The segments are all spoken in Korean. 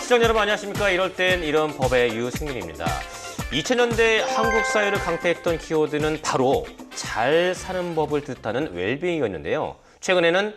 시청자 여러분 안녕하십니까. 이럴 땐 이런 법의 유승민입니다. 2000년대 한국 사회를 강타했던 키워드는 바로 잘 사는 법을 뜻하는 웰빙이었는데요. 최근에는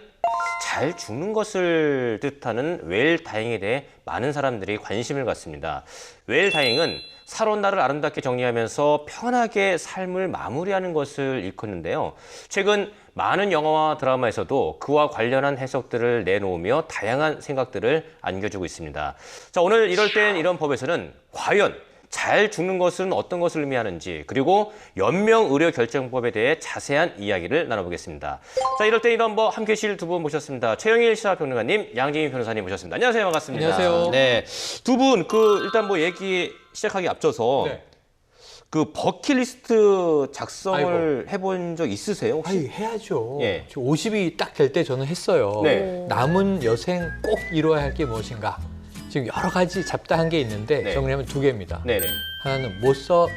잘 죽는 것을 뜻하는 웰다잉에 대해 많은 사람들이 관심을 갖습니다. 웰다잉은 살아온 날을 아름답게 정리하면서 편하게 삶을 마무리하는 것을 일컫는데요. 최근 많은 영화와 드라마에서도 그와 관련한 해석들을 내놓으며 다양한 생각들을 안겨주고 있습니다. 자, 오늘 이럴 땐 이런 법에서는 과연 잘 죽는 것은 어떤 것을 의미하는지, 그리고 연명의료결정법에 대해 자세한 이야기를 나눠보겠습니다. 자, 이럴 땐 이런 법 함께해 주실 두 분 모셨습니다. 최영일 시사평론가님, 양재민 변호사님 모셨습니다. 안녕하세요. 반갑습니다. 안녕하세요. 네, 두 분 일단 얘기 시작하기 앞서서 네. 버킷리스트 작성을 해본 적 있으세요 혹시? 아니, 해야죠. 예. 50이 딱 될 때 저는 했어요. 네. 남은 여생 꼭 이뤄야 할 게 무엇인가? 지금 여러 가지 잡다한 게 있는데 네. 정리하면 두 개입니다. 네네. 하나는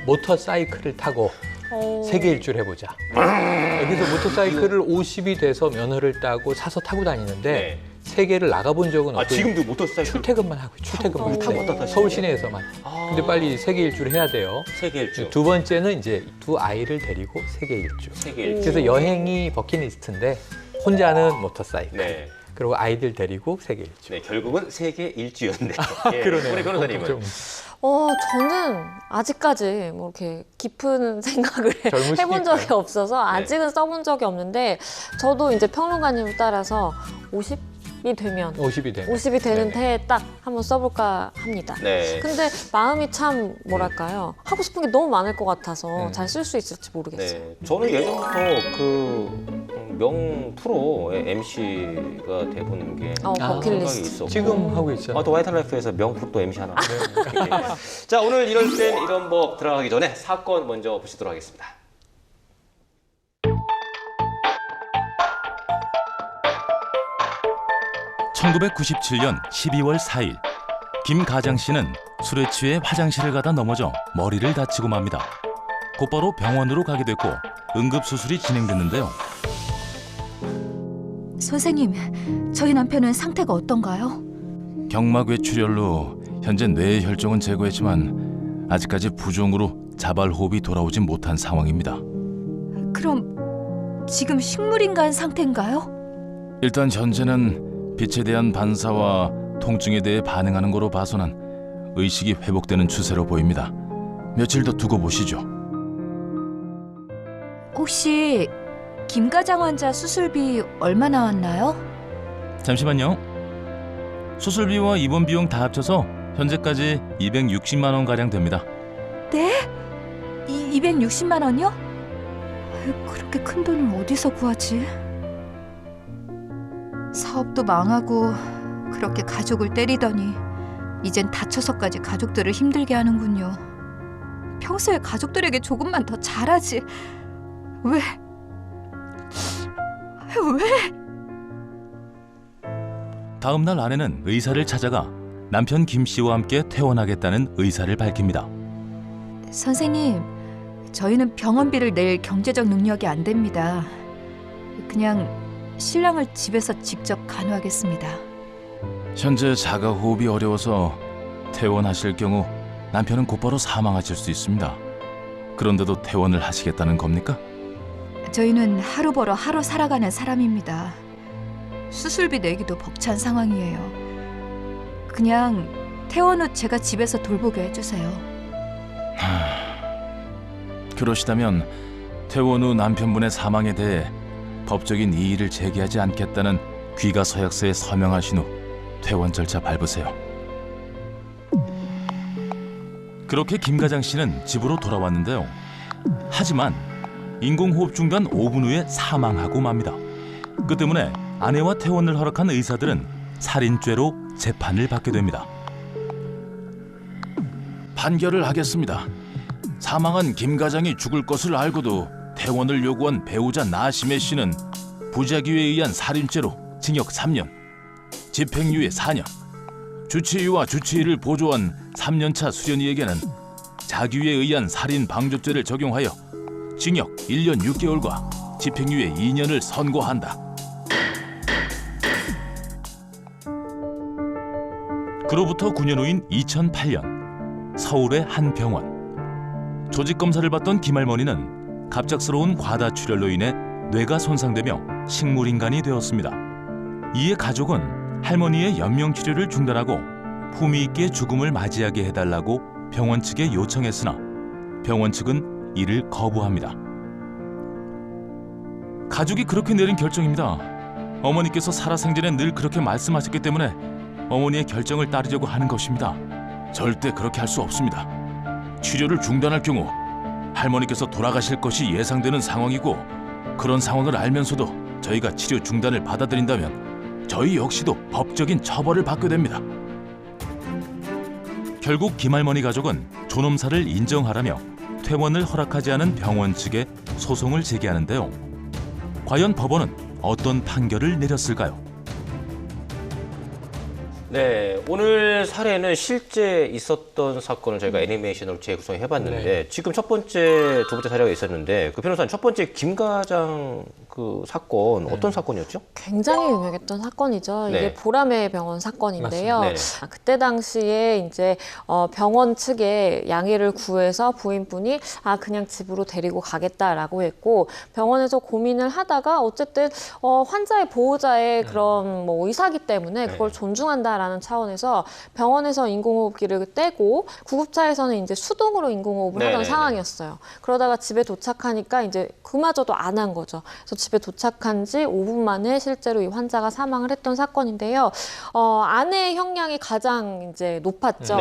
모터사이클을 타고 세계 일주를 해보자. 여기서 모터사이클을 50이 돼서 면허를 따고 사서 타고 다니는데 네. 세계를 나가본 적은 없어요. 지금도 모터사이클 출퇴근만 하고 출퇴근만 타고 네. 왔다 다시 서울 시내에서만. 아. 근데 빨리 세계 일주를 해야 돼요. 세계 일주. 두 번째는 이제 두 아이를 데리고 세계 일주. 세계 일주. 그래서 여행이 버킷리스트인데 혼자는 모터사이클. 네. 그리고 아이들 데리고 세계 일주. 네, 결국은 세계 일주였네요. 예. 그러네요. 우리 변호사님은. 좀 저는 아직까지 뭐 이렇게 깊은 생각을 젊으시니까요. 해본 적이 없어서 아직은 써본 적이 없는데 저도 이제 평론가님을 따라서 50이 되면 50이 되면. 50이 되는 네네. 해에 딱 한번 써볼까 합니다. 네. 근데 마음이 참 뭐랄까요? 하고 싶은 게 너무 많을 것 같아서 잘 쓸 수 있을지 모르겠어요. 네. 저는 예전부터 명 프로의 MC가 돼보는 게 버킷리스트. 생각이 있었고. 지금 하고 있잖아요. 또 화이트 라이프에서 명 프로 또 MC 하나. 자, 오늘 이럴 땐 이런 법 들어가기 전에 사건 먼저 보시도록 하겠습니다. (1997년 12월 4일) 김가장 씨는 술에 취해 화장실을 가다 넘어져 머리를 다치고 맙니다. 곧바로 병원으로 가게 됐고 응급수술이 진행됐는데요. 선생님, 저희 남편은 상태가 어떤가요? 경막외출혈로 현재 뇌의 혈종은 제거했지만 아직까지 부종으로 자발호흡이 돌아오진 못한 상황입니다. 그럼 지금 식물인간 상태인가요? 일단 현재는 빛에 대한 반사와 통증에 대해 반응하는 거로 봐서는 의식이 회복되는 추세로 보입니다. 며칠 더 두고 보시죠. 혹시 김가장 환자 수술비 얼마 나왔나요? 잠시만요. 수술비와 입원 비용 다 합쳐서 현재까지 260만 원 가량 됩니다. 네? 260만 원이요? 그렇게 큰 돈을 어디서 구하지? 사업도 망하고 그렇게 가족을 때리더니 이젠 다쳐서까지 가족들을 힘들게 하는군요. 평소에 가족들에게 조금만 더 잘하지. 왜? 다음 날 아내는 의사를 찾아가 남편 김 씨와 함께 퇴원하겠다는 의사를 밝힙니다. 선생님, 저희는 병원비를 낼 경제적 능력이 안 됩니다. 그냥 신랑을 집에서 직접 간호하겠습니다. 현재 자가호흡이 어려워서 퇴원하실 경우 남편은 곧바로 사망하실 수 있습니다. 그런데도 퇴원을 하시겠다는 겁니까? 저희는 하루 벌어 하루 살아가는 사람입니다. 수술비 내기도 벅찬 상황이에요. 그냥 퇴원 후 제가 집에서 돌보게 해주세요. 그러시다면 퇴원 후 남편분의 사망에 대해 법적인 이의를 제기하지 않겠다는 귀가서약서에 서명하신 후 퇴원 절차 밟으세요. 그렇게 김가장 씨는 집으로 돌아왔는데요. 하지만 인공호흡 중단 5분 후에 사망하고 맙니다. 그 때문에 아내와 퇴원을 허락한 의사들은 살인죄로 재판을 받게 됩니다. 판결을 하겠습니다. 사망한 김가장이 죽을 것을 알고도 퇴원을 요구한 배우자 나시메 씨는 부작위에 의한 살인죄로 징역 3년, 집행유예 4년, 주치의와 주치의를 보조한 3년차 수련이에게는 자기에 의한 살인 방조죄를 적용하여 징역 1년 6개월과 집행유예 2년을 선고한다. 그로부터 9년 후인 2008년 서울의 한 병원. 조직 검사를 받던 김할머니는 갑작스러운 과다 출혈로 인해 뇌가 손상되며 식물인간이 되었습니다. 이에 가족은 할머니의 연명 치료를 중단하고 품위 있게 죽음을 맞이하게 해달라고 병원 측에 요청했으나 병원 측은 이를 거부합니다. 가족이 그렇게 내린 결정입니다. 어머니께서 살아생전에 늘 그렇게 말씀하셨기 때문에 어머니의 결정을 따르려고 하는 것입니다. 절대 그렇게 할 수 없습니다. 치료를 중단할 경우 할머니께서 돌아가실 것이 예상되는 상황이고 그런 상황을 알면서도 저희가 치료 중단을 받아들인다면 저희 역시도 법적인 처벌을 받게 됩니다. 결국 김할머니 가족은 존엄사를 인정하라며 퇴원을 허락하지 않은 병원 측에 소송을 제기하는데요. 과연 법원은 어떤 판결을 내렸을까요? 네, 오늘 사례는 실제 있었던 사건을 저희가 애니메이션으로 재구성해봤는데 네. 지금 첫 번째, 두 번째 사례가 있었는데 그 변호사님 첫 번째 김과장 그 사건 어떤 사건이었죠? 굉장히 유명했던 사건이죠. 네. 이게 보라매 병원 사건인데요. 맞습니다. 그때 당시에 이제 병원 측에 양해를 구해서 부인분이 그냥 집으로 데리고 가겠다라고 했고 병원에서 고민을 하다가 어쨌든 환자의 보호자의 그런 뭐 의사기 때문에 그걸 존중한다라는 차원에서 병원에서 인공호흡기를 떼고 구급차에서는 이제 수동으로 인공호흡을 하던 상황이었어요. 그러다가 집에 도착하니까 이제 그마저도 안 한 거죠. 그래서 집에 도착한 지 5분 만에 실제로 이 환자가 사망을 했던 사건인데요. 아내의 형량이 가장 이제 높았죠.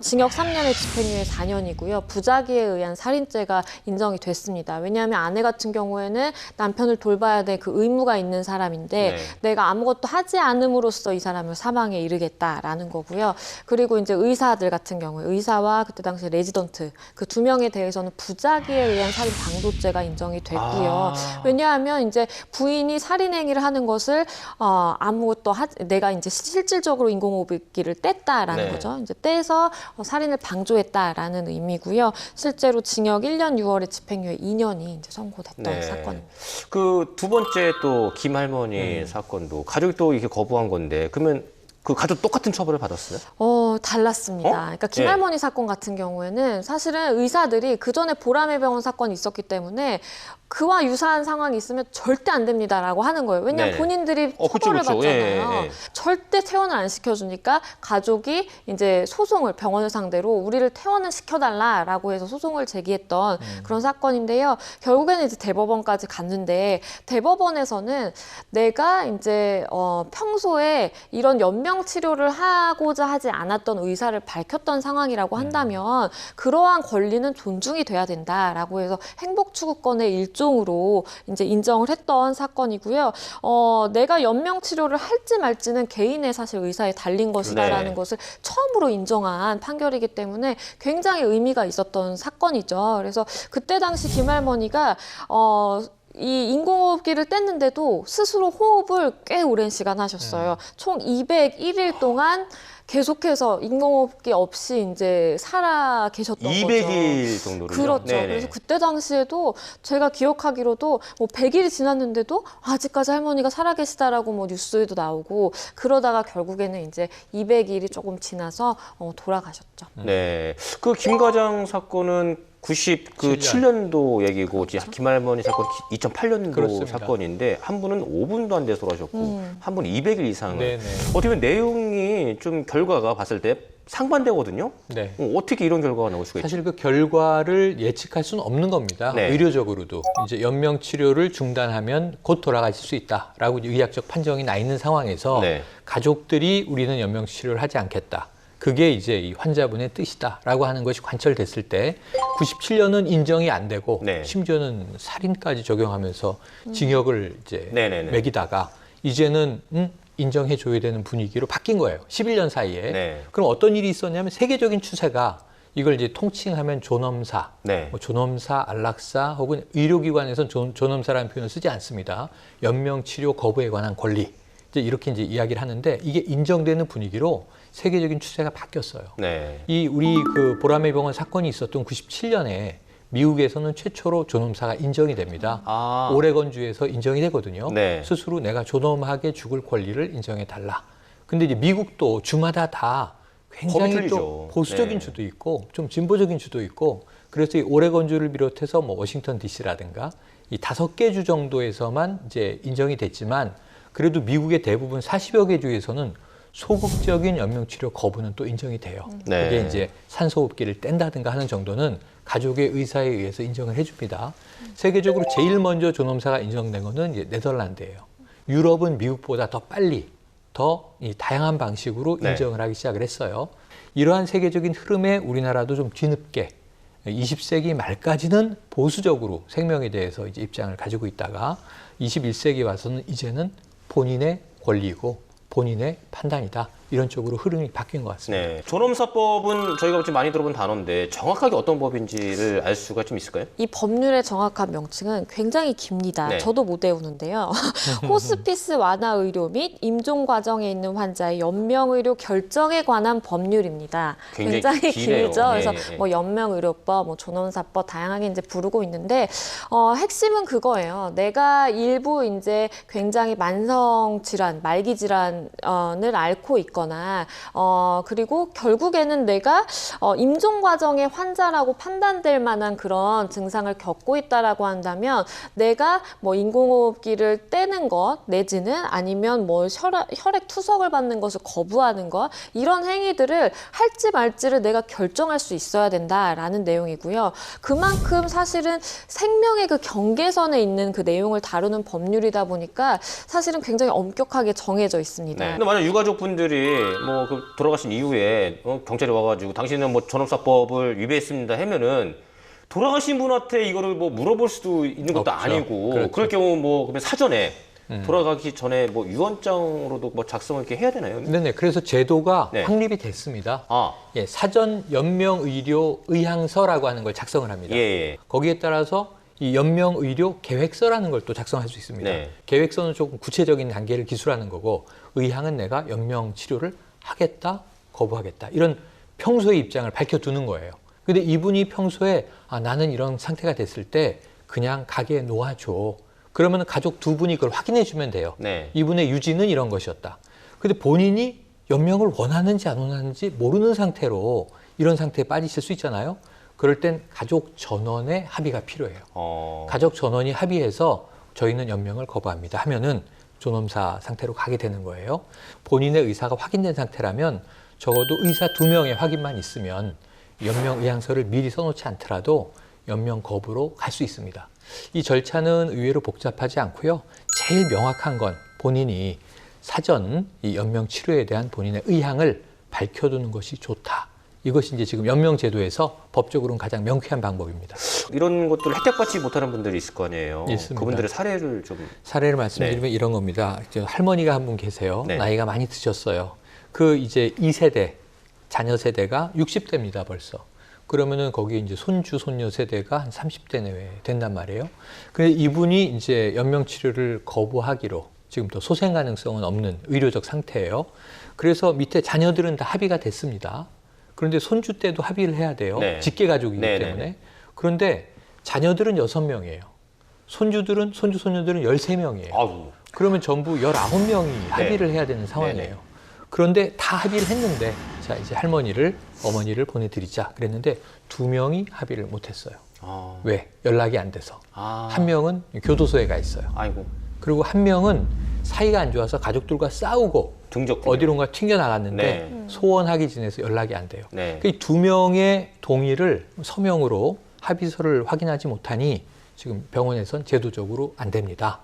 징역 3년에 집행유예 4년이고요. 부작위에 의한 살인죄가 인정이 됐습니다. 왜냐하면 아내 같은 경우에는 남편을 돌봐야 될 그 의무가 있는 사람인데 내가 아무것도 하지 않음으로써 이 사람을 사망에 이르겠다라는 거고요. 그리고 이제 의사들 같은 경우에 의사와 그때 당시 레지던트 그 2명에 대해서는 부작위에 의한 살인 방조죄가 인정이 됐고요. 왜냐하면 이제 부인이 살인 행위를 하는 것을 아무것도 내가 이제 실질적으로 인공호흡기를 뗐다라는 거죠. 이제 떼서 살인을 방조했다라는 의미고요. 실제로 징역 1년 6월에 집행유예 2년이 이제 선고됐던 사건입니다. 그 두 번째 또 김할머니 사건도 가족이 또 이렇게 거부한 건데 그러면 그 가족 똑같은 처벌을 받았어요? 달랐습니다. 그러니까 김할머니 사건 같은 경우에는 사실은 의사들이 그 전에 보라매 병원 사건이 있었기 때문에 그와 유사한 상황이 있으면 절대 안 됩니다라고 하는 거예요. 왜냐하면 본인들이 처벌을 받잖아요. 절대 퇴원을 안 시켜주니까 가족이 이제 소송을 병원을 상대로 우리를 퇴원을 시켜달라라고 해서 소송을 제기했던 그런 사건인데요. 결국에는 이제 대법원까지 갔는데 대법원에서는 내가 이제 평소에 이런 연명 치료를 하고자 하지 않았던 의사를 밝혔던 상황이라고 한다면 그러한 권리는 존중이 돼야 된다라고 해서 행복추구권의 일종으로 이제 인정을 했던 사건이고요. 내가 연명 치료를 할지 말지는 개인의 사실 의사에 달린 것이다라는 것을 처음으로 인정한 판결이기 때문에 굉장히 의미가 있었던 사건이죠. 그래서 그때 당시 김할머니가 이 인공호흡기를 뗐는데도 스스로 호흡을 꽤 오랜 시간 하셨어요. 총 201일 동안 계속해서 인공호흡기 없이 이제 살아 계셨던 200일 정도를. 그렇죠. 그래서 그때 당시에도 제가 기억하기로도 뭐 100일이 지났는데도 아직까지 할머니가 살아 계시다라고 뭐 뉴스에도 나오고 그러다가 결국에는 이제 200일이 조금 지나서 돌아가셨죠. 네. 그 김과장 사건은 97년도 얘기고 김할머니 사건 2008년도 그렇습니다. 사건인데 한 분은 5분도 안 돼서 돌아가셨고 한 분은 200일 이상을. 어떻게 보면 내용이 좀 결과가 봤을 때 상반되거든요. 어떻게 이런 결과가 나올 수가 있죠? 사실 그 결과를 예측할 수는 없는 겁니다. 의료적으로도 이제 연명 치료를 중단하면 곧 돌아가실 수 있다라고 의학적 판정이 나 있는 상황에서 가족들이 우리는 연명 치료를 하지 않겠다. 그게 이제 이 환자분의 뜻이다라고 하는 것이 관철됐을 때 97년은 인정이 안 되고 심지어는 살인까지 적용하면서 징역을 이제 매기다가 이제는 인정해줘야 되는 분위기로 바뀐 거예요. 11년 사이에. 그럼 어떤 일이 있었냐면 세계적인 추세가 이걸 이제 통칭하면 존엄사, 뭐 존엄사, 안락사 혹은 의료기관에서는 존엄사라는 표현을 쓰지 않습니다. 연명치료 거부에 관한 권리. 이렇게 이제 이야기를 하는데 이게 인정되는 분위기로 세계적인 추세가 바뀌었어요. 이 우리 그 보라매 병원 사건이 있었던 97년에 미국에서는 최초로 존엄사가 인정이 됩니다. 오레건주에서 인정이 되거든요. 스스로 내가 존엄하게 죽을 권리를 인정해 달라. 근데 이제 미국도 주마다 다 굉장히 틀리죠. 또 보수적인 네. 주도 있고 좀 진보적인 주도 있고 그래서 이 오레곤주를 비롯해서 뭐 워싱턴 DC라든가 이 5개 주 정도에서만 이제 인정이 됐지만 그래도 미국의 대부분 40여 개 주에서는 소극적인 연명치료 거부는 또 인정이 돼요. 네. 그게 이제 산소호흡기를 뗀다든가 하는 정도는 가족의 의사에 의해서 인정을 해줍니다. 세계적으로 제일 먼저 존엄사가 인정된 거는 이제 네덜란드예요. 유럽은 미국보다 더 빨리 더 이 다양한 방식으로 네. 인정을 하기 시작을 했어요. 이러한 세계적인 흐름에 우리나라도 좀 뒤늦게 20세기 말까지는 보수적으로 생명에 대해서 이제 입장을 가지고 있다가 21세기 와서는 이제는 본인의 권리고 본인의 판단이다. 이런 쪽으로 흐름이 바뀐 것 같습니다. 네. 존엄사법은 저희가 좀 많이 들어본 단어인데 정확하게 어떤 법인지를 알 수가 좀 있을까요? 이 법률의 정확한 명칭은 굉장히 깁니다. 네. 저도 못 외우는데요. 호스피스 완화 의료 및 임종 과정에 있는 환자의 연명 의료 결정에 관한 법률입니다. 굉장히 기네요. 길죠. 네, 그래서 네. 뭐 연명 의료법, 뭐 존엄사법 다양하게 이제 부르고 있는데 핵심은 그거예요. 내가 일부 이제 굉장히 만성 질환, 말기 질환을 앓고 있거나 그리고 결국에는 내가 임종 과정의 환자라고 판단될 만한 그런 증상을 겪고 있다라고 한다면 내가 뭐 인공호흡기를 떼는 것 내지는 아니면 뭐 혈액 투석을 받는 것을 거부하는 것 이런 행위들을 할지 말지를 내가 결정할 수 있어야 된다라는 내용이고요. 그만큼 사실은 생명의 그 경계선에 있는 그 내용을 다루는 법률이다 보니까 사실은 굉장히 엄격하게 정해져 있습니다. 네. 근데 만약 유가족분들이 뭐 그 돌아가신 이후에 경찰이 와가지고 당신은 뭐 존엄사법을 위배했습니다 하면은 돌아가신 분한테 이거를 뭐 물어볼 수도 있는 것도 없죠. 아니고 그렇죠. 그럴 경우 뭐 그러면 사전에 돌아가기 전에 뭐 유언장으로도 뭐 작성을 이렇게 해야 되나요? 네네. 그래서 제도가 네. 확립이 됐습니다. 아, 예, 사전 연명의료 의향서라고 하는 걸 작성을 합니다. 예. 거기에 따라서 이 연명의료 계획서라는 걸 또 작성할 수 있습니다. 네. 계획서는 조금 구체적인 단계를 기술하는 거고 의향은 내가 연명치료를 하겠다, 거부하겠다. 이런 평소의 입장을 밝혀두는 거예요. 근데 이분이 평소에 나는 이런 상태가 됐을 때 그냥 가게에 놓아줘. 그러면 가족 두 분이 그걸 확인해 주면 돼요. 네. 이분의 유지는 이런 것이었다. 근데 본인이 연명을 원하는지 안 원하는지 모르는 상태로 이런 상태에 빠지실 수 있잖아요. 그럴 땐 가족 전원의 합의가 필요해요. 가족 전원이 합의해서 저희는 연명을 거부합니다 하면은 존엄사 상태로 가게 되는 거예요. 본인의 의사가 확인된 상태라면 적어도 의사 2명의 확인만 있으면 연명 의향서를 미리 써놓지 않더라도 연명 거부로 갈 수 있습니다. 이 절차는 의외로 복잡하지 않고요. 제일 명확한 건 본인이 사전 이 연명 치료에 대한 본인의 의향을 밝혀두는 것이 좋다. 이것이 이제 지금 연명제도에서 법적으로는 가장 명쾌한 방법입니다. 이런 것들을 혜택받지 못하는 분들이 있을 거 아니에요. 있습니다. 그분들의 사례를 좀. 사례를 말씀드리면 이런 겁니다. 할머니가 한 분 계세요. 네. 나이가 많이 드셨어요. 그 이제 2세대, 자녀 세대가 60대입니다, 벌써. 그러면은 거기 이제 손주, 손녀 세대가 한 30대 내외 된단 말이에요. 근데 이분이 이제 연명 치료를 거부하기로 지금 또 소생 가능성은 없는 의료적 상태예요. 그래서 밑에 자녀들은 다 합의가 됐습니다. 그런데 손주 때도 합의를 해야 돼요. 네. 직계 가족이기 네, 때문에. 네. 그런데 자녀들은 6명이에요. 손주들은, 손주, 손녀들은 13명이에요. 아우. 그러면 전부 19명이 합의를 해야 되는 상황이에요. 네네. 그런데 다 합의를 했는데, 자, 이제 어머니를 보내드리자 그랬는데 2명이 합의를 못했어요. 아. 왜? 연락이 안 돼서. 아. 한 명은 교도소에 가 있어요. 아이고. 그리고 한 명은 사이가 안 좋아서 가족들과 싸우고 등적. 어디론가 튕겨 나갔는데 네. 소원하기 지내서 연락이 안 돼요. 네. 그 2명의 동의를 서명으로 합의서를 확인하지 못하니 지금 병원에선 제도적으로 안 됩니다.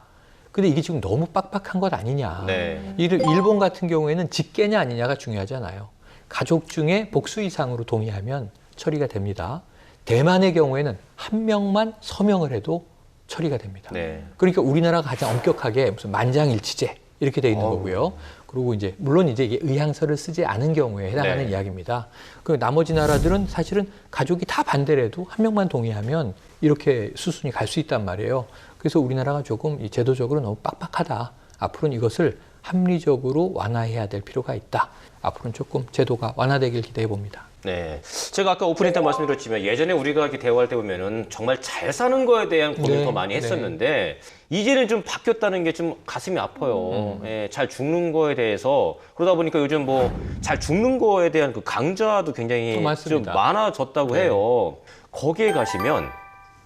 근데 이게 지금 너무 빡빡한 것 아니냐. 네. 일본 같은 경우에는 직계냐 아니냐가 중요하지 않아요. 가족 중에 복수 이상으로 동의하면 처리가 됩니다. 대만의 경우에는 한 명만 서명을 해도 처리가 됩니다. 네. 그러니까 우리나라가 가장 엄격하게 무슨 만장일치제 이렇게 돼 있는 거고요. 그리고 이제 물론 이제 이게 의향서를 쓰지 않은 경우에 해당하는 네. 이야기입니다. 그 나머지 나라들은 사실은 가족이 다 반대를 해도 한 명만 동의하면 이렇게 수순이 갈 수 있단 말이에요. 그래서 우리나라가 조금 이 제도적으로 너무 빡빡하다. 앞으로는 이것을 합리적으로 완화해야 될 필요가 있다. 앞으로는 조금 제도가 완화되길 기대해 봅니다. 네, 제가 아까 오프닝 때 말씀드렸지만 예전에 우리가 이렇게 대화할 때 보면은 정말 잘 사는 거에 대한 고민을 네, 더 많이 했었는데 이제는 좀 바뀌었다는 게 좀 가슴이 아파요. 예, 잘 죽는 거에 대해서 그러다 보니까 요즘 뭐 잘 죽는 거에 대한 그 강좌도 굉장히 좀 맞습니다. 많아졌다고 해요. 거기에 가시면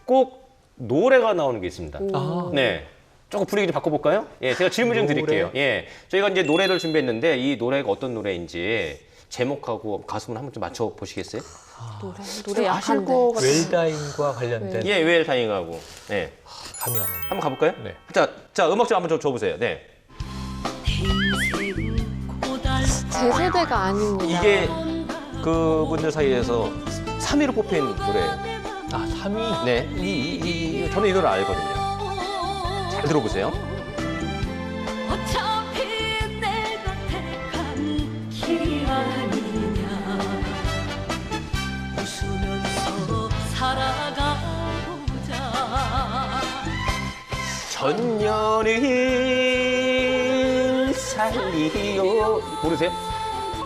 꼭 노래가 나오는 게 있습니다. 아. 네. 조금 분위기 좀 바꿔볼까요? 예, 제가 질문 좀 드릴게요. 예, 저희가 이제 노래를 준비했는데 이 노래가 어떤 노래인지 제목하고 가수분 한번 좀 맞춰보시겠어요? 노래 아실 약한데. 것 같아요. 웰다잉과 관련된 예, 웰 다잉하고. 네. 감이 안 오네요. 한번 가볼까요? 네. 자, 음악 좀 한번 좀 줘보세요. 네. 제 세대가 아닙니다. 이게 그분들 사이에서 3위로 뽑힌 노래예요. 아, 3위. 네. 저는 이 노래 알거든요. 잘 들어보세요. 어차피 내가 택한 길이 아니냐 웃으면서 살아가보자 천년을 살리요. 모르세요?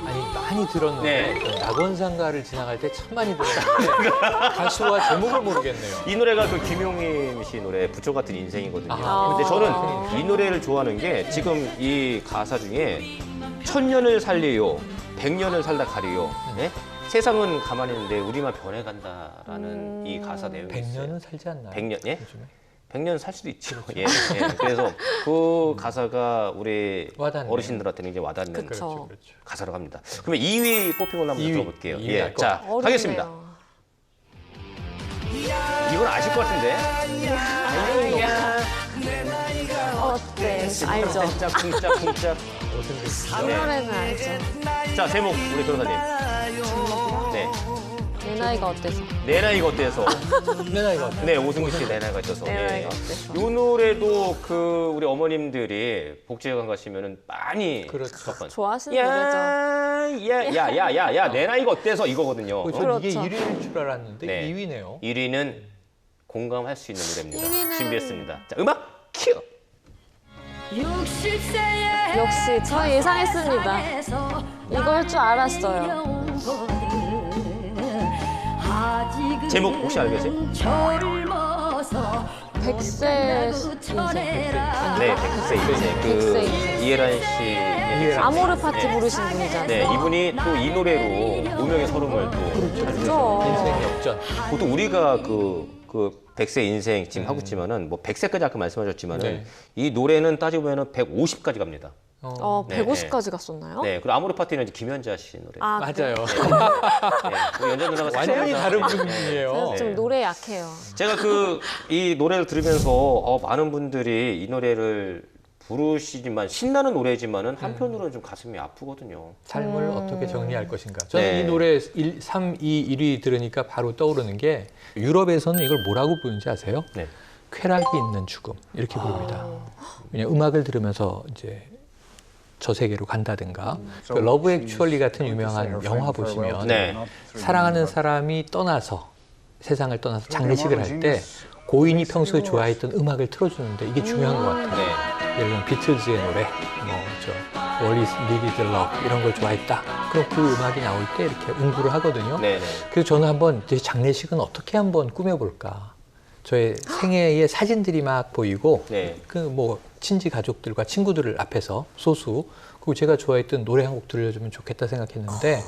아니, 많이 들었는데 네. 낙원상가를 지나갈 때 참 많이 들었는데 가수와 제목을 모르겠네요. 이 노래가 그 김용임 씨 노래 부초 같은 인생이거든요. 아. 근데 저는 이 노래를 좋아하는 게 지금 이 가사 중에 천년을 살리요, 백년을 살다 가리요. 네? 세상은 가만히 있는데 우리만 변해간다라는 이 가사 내용이 있어요. 100년은 살지 않나요? 100년, 예? 요즘에? 100년 살 수도 있죠. 예, 예. 그래서 그 가사가 우리 와닿네요. 어르신들한테 굉장히 와닿는 그쵸. 그렇죠. 가사라고 합니다. 그러면 2위 뽑힌 걸로 한번 2위. 들어볼게요. 2위 예, 알 것 자, 어렵네요. 가겠습니다. 이건 아실 것 같은데. 어때? 알죠? 쿵짝쿵짝쿵짝. 이 노래는 알죠. 자, 제목 우리 변호사님. 네, 내 나이가 어때서? 내 나이가 어때서? 내 나이가 어때요? 네, 오승훈 씨 내 나이가 어때서? 내 예. 나이가 어때서? 이 노래도 그 우리 어머님들이 복지회관 가시면은 많이 그렇죠. 좋아하시는 노래죠. 야, 내 나이가 어때서 이거거든요. 전 이게 그렇죠. 1위일 줄 알았는데 네. 2위네요. 1위는 공감할 수 있는 노래입니다. 1위는 준비했습니다. 자, 음악 큐. 60세에 역시 저 예상했습니다. 이거 할 줄 알았어요. 제목 혹시 알고 계세요? 100세 인생. 네, 100세 인생. 그 100세 인생. 이해란 씨. 아모르 파티 부르신 분이잖아요. 네, 이분이 또 이 노래로 무명의 서름을 또 그렇죠. 인생 역전. 보통 우리가 그 100세 인생 지금 하고 있지만은 뭐 100세까지 아까 말씀하셨지만은 네. 이 노래는 따지고 보면은 150까지 갑니다. 네, 150까지 갔었나요? 네, 그리고 아모르 파티는 이제 김연자 씨 노래. 아, 맞아요. 네, 우리 연자 누나가 완전히 살짝- 다른 네. 분이에요. 그래서 좀 노래 약해요. 제가 이 노래를 들으면서 많은 분들이 이 노래를 부르시지만 신나는 노래지만은 한편으로는 좀 가슴이 아프거든요. 삶을 어떻게 정리할 것인가. 저는 네. 이 노래 3, 2, 1위 들으니까 바로 떠오르는 게 유럽에서는 이걸 뭐라고 부르는지 아세요? 네. 쾌락이 있는 죽음 이렇게 부릅니다. 왜냐면 음악을 들으면서 이제 저 세계로 간다든가 그 러브 액츄얼리 같은 유명한 영화 보시면 네. 사랑하는 사람이 떠나서 세상을 떠나서 장례식을 할 때 고인이 평소에 좋아했던 음악을 틀어주는데 이게 중요한 것 같아요. 네. 예를 들면 비틀즈의 노래, 월리스 리디드 러브 이런 걸 좋아했다. 그럼 그 음악이 나올 때 이렇게 응부를 하거든요. 네, 네. 그래서 저는 한번 제 장례식은 어떻게 한번 꾸며볼까. 저의 생애의 사진들이 막 보이고 네. 그 뭐 친지 가족들과 친구들을 앞에서 소수 그리고 제가 좋아했던 노래 한 곡 들려주면 좋겠다 생각했는데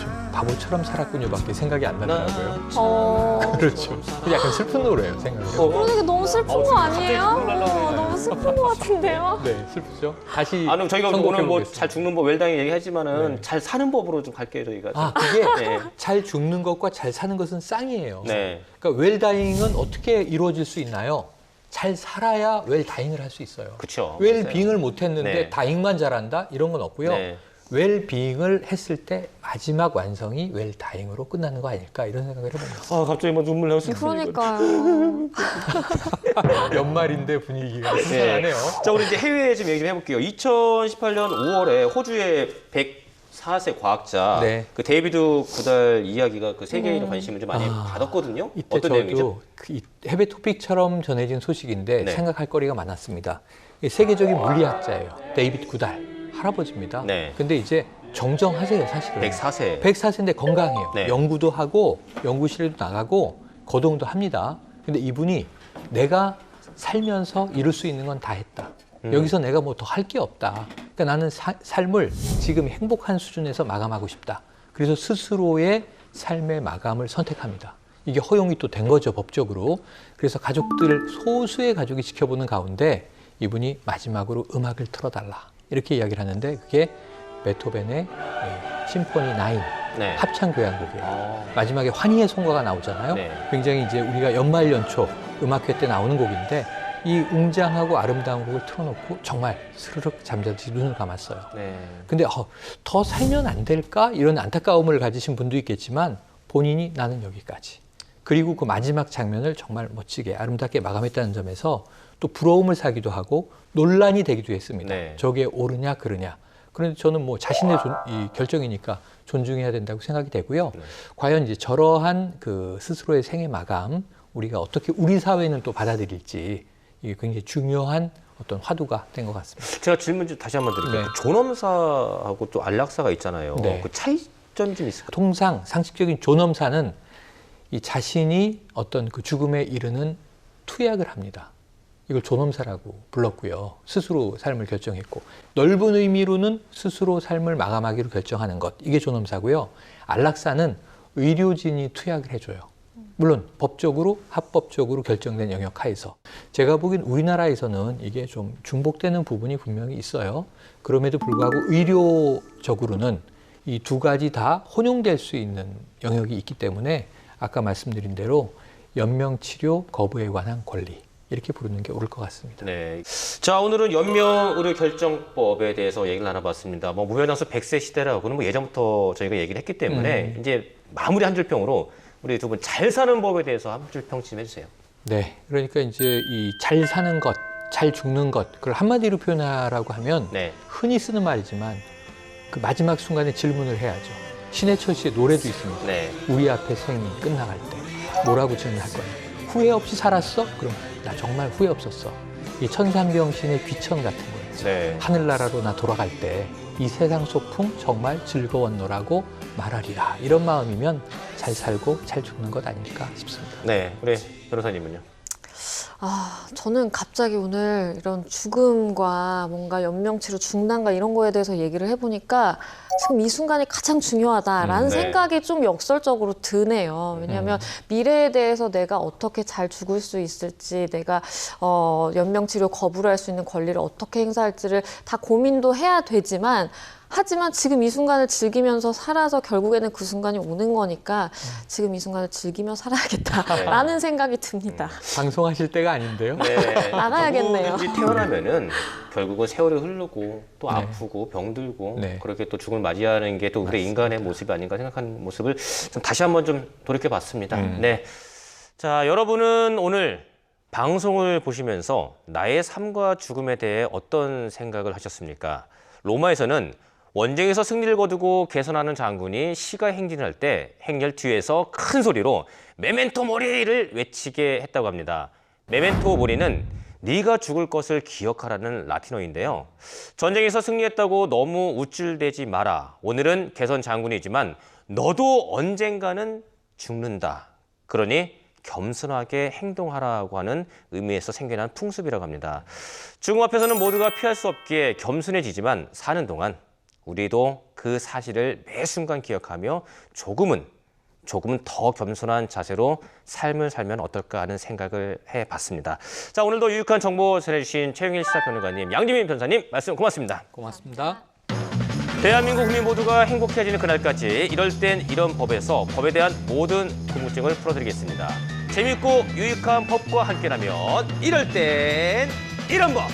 좀 바보처럼 살았군요밖에 생각이 안 나더라고요. 그렇죠. 약간 슬픈 노래예요 생각이. 그러니까 너무 슬픈 거 갑자기 아니에요? 눈물 날라고 그러네. 너무 슬픈 거 같은데요? 네, 슬프죠. 다시 그럼 저희가 오늘 선곡해 뭐 보겠습니다. 잘 죽는 법 웰당이 얘기하지만은 네. 잘 사는 법으로 좀 갈게요 저희가. 아, 그게 네. 잘 죽는 것과 잘 사는 것은 쌍이에요. 네. 그러니까 웰다잉은 어떻게 이루어질 수 있나요? 잘 살아야 웰다잉을 할 수 있어요. 그렇죠. 웰빙을 못했는데 네. 다잉만 잘한다? 이런 건 없고요. 네. 웰빙을 했을 때 마지막 완성이 웰다잉으로 끝나는 거 아닐까 이런 생각을 해봅니다. 아 갑자기 뭐 눈물 나올 수 있어요. 그러니까요. 연말인데 분위기가 네. 수상하네요. 자 우리 이제 해외 좀 얘기 좀 해볼게요. 2018년 5월에 호주의 104세 과학자 네. 그 데이비드 구달 이야기가 그 세계인의 관심을 좀 많이 받았거든요. 이때 어떤 내용이죠? 저도 그 해외 토픽처럼 전해진 소식인데 네. 생각할 거리가 많았습니다. 세계적인 물리학자예요. 데이비드 구달 할아버지입니다. 네. 근데 이제 정정하세요, 사실은. 104세. 104세인데 건강해요. 네. 연구도 연구도 하고 연구실에도 나가고 거동도 합니다. 근데 이분이 내가 살면서 이룰 수 있는 건 다 했다. 여기서 내가 뭐 더 할 게 없다. 그러니까 나는 삶을 지금 행복한 수준에서 마감하고 싶다. 그래서 스스로의 삶의 마감을 선택합니다. 이게 허용이 또 된 거죠, 법적으로. 그래서 가족들, 소수의 가족이 지켜보는 가운데 이분이 마지막으로 음악을 틀어달라. 이렇게 이야기를 하는데 그게 베토벤의 심포니 9 네. 합창 교향곡이에요. 마지막에 환희의 송가가 나오잖아요. 네. 굉장히 이제 우리가 연말 연초 음악회 때 나오는 곡인데 이 웅장하고 아름다운 곡을 틀어놓고 정말 스르륵 잠자듯이 눈을 감았어요. 네. 근데 더 살면 안 될까? 이런 안타까움을 가지신 분도 있겠지만 본인이 나는 여기까지. 그리고 그 마지막 장면을 정말 멋지게 아름답게 마감했다는 점에서 또 부러움을 사기도 하고 논란이 되기도 했습니다. 네. 저게 옳으냐 그르냐. 그런데 저는 뭐 자신의 이 결정이니까 존중해야 된다고 생각이 되고요. 네. 과연 이제 저러한 그 스스로의 생애 마감 우리가 어떻게 우리 사회는 또 받아들일지 이게 굉장히 중요한 어떤 화두가 된 것 같습니다. 제가 질문 좀 다시 한번 드릴게요. 네. 그 존엄사하고 또 안락사가 있잖아요. 네. 그 차이점이 좀 있을까요? 통상 상식적인 존엄사는 이 자신이 어떤 그 죽음에 이르는 투약을 합니다. 이걸 존엄사라고 불렀고요. 스스로 삶을 결정했고 넓은 의미로는 스스로 삶을 마감하기로 결정하는 것. 이게 존엄사고요. 안락사는 의료진이 투약을 해줘요. 물론 법적으로 합법적으로 결정된 영역 하에서 제가 보기엔 우리나라에서는 이게 좀 중복되는 부분이 분명히 있어요. 그럼에도 불구하고 의료적으로는 이 두 가지 다 혼용될 수 있는 영역이 있기 때문에 아까 말씀드린 대로 연명치료 거부에 관한 권리 이렇게 부르는 게 옳을 것 같습니다. 네. 자, 오늘은 연명의료 결정법에 대해서 얘기를 나눠봤습니다. 뭐 무혈당수 100세 시대라고는 뭐 예전부터 저희가 얘기를 했기 때문에 이제 마무리 한 줄 평으로 우리 두 분 잘 사는 법에 대해서 한 줄 평 좀 해주세요. 네, 그러니까 이제 이 잘 사는 것, 잘 죽는 것, 그걸 한마디로 표현하라고 하면 네. 흔히 쓰는 말이지만 그 마지막 순간에 질문을 해야죠. 신해철 씨의 노래도 있습니다. 네. 우리 앞에 생이 끝나갈 때 뭐라고 질문할 거야? 후회 없이 살았어? 그럼 나 정말 후회 없었어. 이 천상병신의 귀천 같은 거예요. 네. 하늘나라로 나 돌아갈 때 이 세상 소풍 정말 즐거웠노라고 말하리라. 이런 마음이면 잘 살고 잘 죽는 것 아닐까 싶습니다. 네. 우리 변호사님은요? 저는 갑자기 오늘 이런 죽음과 뭔가 연명치료 중단과 이런 거에 대해서 얘기를 해보니까 지금 이 순간이 가장 중요하다라는 네. 생각이 좀 역설적으로 드네요. 왜냐하면 미래에 대해서 내가 어떻게 잘 죽을 수 있을지, 내가 연명치료 거부를 할 수 있는 권리를 어떻게 행사할지를 다 고민도 해야 되지만 하지만 지금 이 순간을 즐기면서 살아서 결국에는 그 순간이 오는 거니까 지금 이 순간을 즐기며 살아야겠다라는 생각이 듭니다. 방송하실 때가 아닌데요. 네. 나가야겠네요. 누구든지 태어나면은 결국은 세월이 흐르고 또 네. 아프고 병들고 네. 그렇게 또 죽음을 맞이하는 게 또 우리 인간의 모습이 아닌가 생각하는 모습을 좀 다시 한번 좀 돌이켜봤습니다. 네. 자, 여러분은 오늘 방송을 보시면서 나의 삶과 죽음에 대해 어떤 생각을 하셨습니까? 로마에서는 원정에서 승리를 거두고 개선하는 장군이 시가 행진할 때 행렬 뒤에서 큰 소리로 메멘토 모리를 외치게 했다고 합니다. 메멘토 모리는 네가 죽을 것을 기억하라는 라틴어인데요. 전쟁에서 승리했다고 너무 우쭐대지 마라. 오늘은 개선 장군이지만 너도 언젠가는 죽는다. 그러니 겸손하게 행동하라고 하는 의미에서 생겨난 풍습이라고 합니다. 죽음 앞에서는 모두가 피할 수 없기에 겸손해지지만 사는 동안 우리도 그 사실을 매 순간 기억하며 조금은 더 겸손한 자세로 삶을 살면 어떨까 하는 생각을 해봤습니다. 자, 오늘도 유익한 정보 전해주신 최영일 시사평론가님, 양지민 변호사님 말씀 고맙습니다. 고맙습니다. 대한민국 국민 모두가 행복해지는 그날까지 이럴 땐 이런 법에서 법에 대한 모든 궁금증을 풀어드리겠습니다. 재밌고 유익한 법과 함께라면 이럴 땐 이런 법!